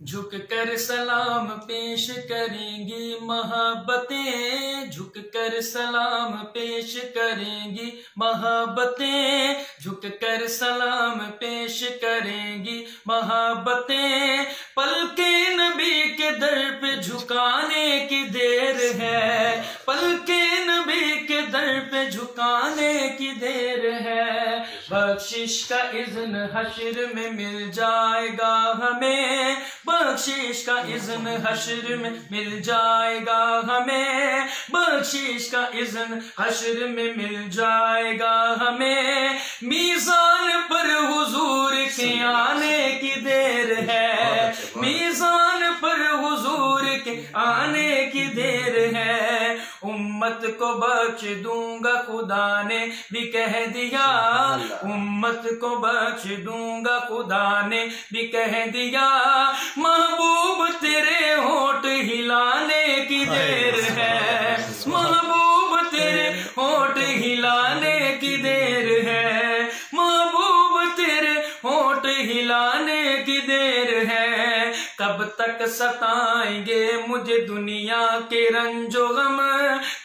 झुक कर सलाम पेश करेंगी मोहब्बतें, झुक कर सलाम पेश करेंगी मोहब्बतें, झुक कर सलाम पेश करेंगी मोहब्बतें। पलके नबी के दर पे झुकाने की देर है, पलके नबी के दर पे झुकाने की देर है। बख्शिश का इज़्न हश्र में मिल जाएगा हमें, बख्शिश का इज़्न हश्र में मिल जाएगा हमें, बख्शिश का इज़्न हश्र में मिल जाएगा हमें। मीज़ान पर हुजूर के आने की देर है, मीज़ान पर हुजूर के आने की देर है। उम्मत को बख्श दूंगा खुदा ने भी कह दिया, उम्मत को बख्श दूंगा खुदा ने भी कह दिया। महबूब तेरे होठ हिलाने की देर है, महबूब तेरे होठ हिलाने की देर है, महबूब तेरे होठ हिलाने की देर है। कब तक सताएंगे मुझे दुनिया के रंजो गम,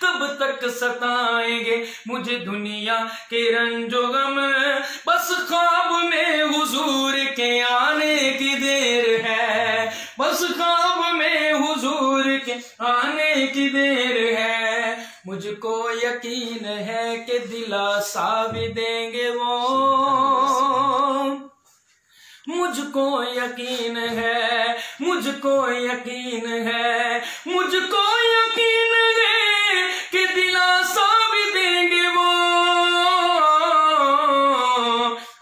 कब तक सताएंगे मुझे दुनिया के रंजो गम। बस ख्वाब में हुजूर के आने की देर है, बस ख्वाब में हुजूर के आने की देर है। मुझको यकीन है कि दिलासा भी देंगे वो, मुझको यकीन है, मुझको यकीन है, मुझको यकीन है कि दिलासा भी देंगे वो।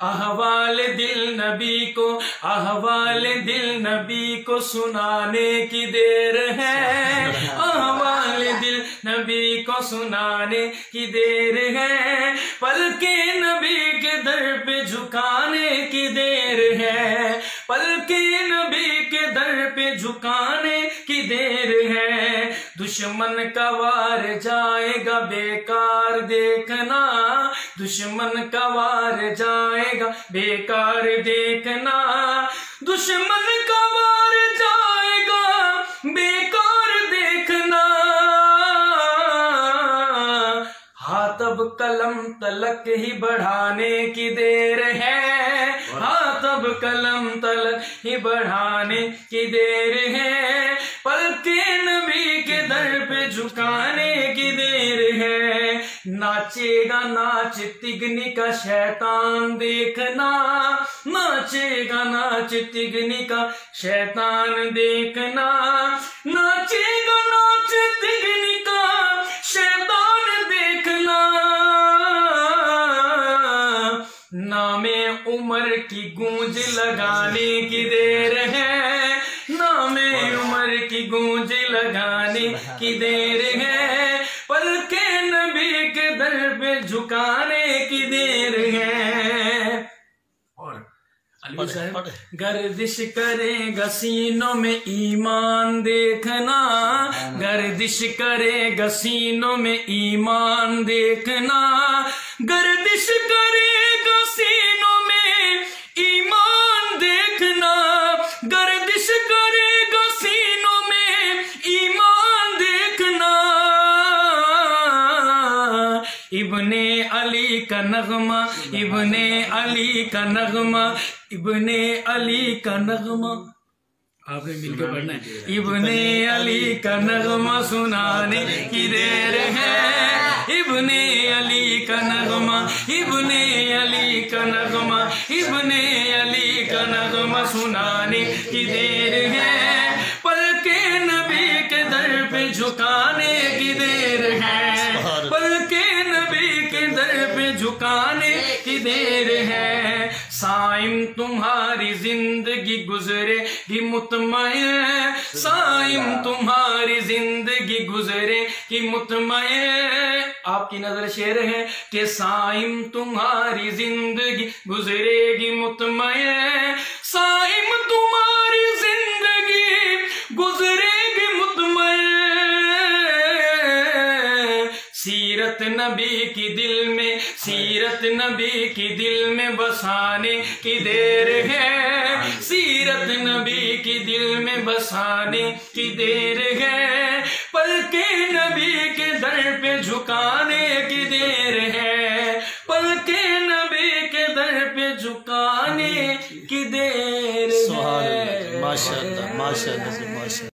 अहवाल दिल नबी को, अहवाल दिल नबी को सुनाने की देर है, अहवाल दिल नबी को सुनाने की देर है। पलके नबी के दर पे झुकाने की देर है, पलके नबी के दर पे झुकाने की देर है। दुश्मन का वार जाएगा बेकार देखना, दुश्मन का वार जाएगा बेकार देखना, दुश्मन का वार जाएगा बेकार देखना। हाथ अब कलम तलक ही बढ़ाने की देर है, हाथ अब कलम तलक ही बढ़ाने की देर है। पलके नबी के दर पे झुकाने की देर है। नाचेगा नाच तिगनी का शैतान देखना, नाचेगा नाच तिगनी का शैतान देखना, नाचेगा नाच तिगनी का शैतान देखना। नामे उमर की गूंज लगाने की देर है, नामे उमर की गूंज लगाने की देर है। पलके नबी के दर पे झुकाने की देर है। और अली साहब, गर्दिश करेगा सीनों में ईमान देखना, गर्दिश करेगा सीनों में ईमान देखना, गर्दिश करेगा सीनों में ईमान देखना, गर्दिश करेगा सीनों में ईमान देखना। इब्ने अली का नगमा, इब्ने अली का नगमा, इब्ने अली का नगमा, आपने मिलकर पढ़ना है। इब्ने अली का नगमा सुनाने की देर है, इब्ने अली का नगमा, इब्ने अली का नगमा, इब्ने अली का नगमा सुनाने की देर है। पलके नबी के दर पे झुकाने की देर है, पलके नबी के दर पे झुकाने की देर है। साइम तुम्हारी जिंदगी गुजरेगी मुतमईन, साइम तुम्हारी जिंदगी गुजरेगी मुतमईन। आपकी नजर शेर है कि साइम तुम्हारी जिंदगी गुजरेगी मुतमईन, साइम तुम्हारी जिंदगी गुजरेगी मुतमईन। सीरत नबी की दिल में, सीरत नबी की दिल में बसाने की देर है, सीरत नबी की दिल में बसाने की देर है, पलके नबी के दर पे झुकाने की देर है, पलके नबी के दर पे झुकाने की देर है। माशाअल्लाह माशाअल्लाह माशाअल्लाह।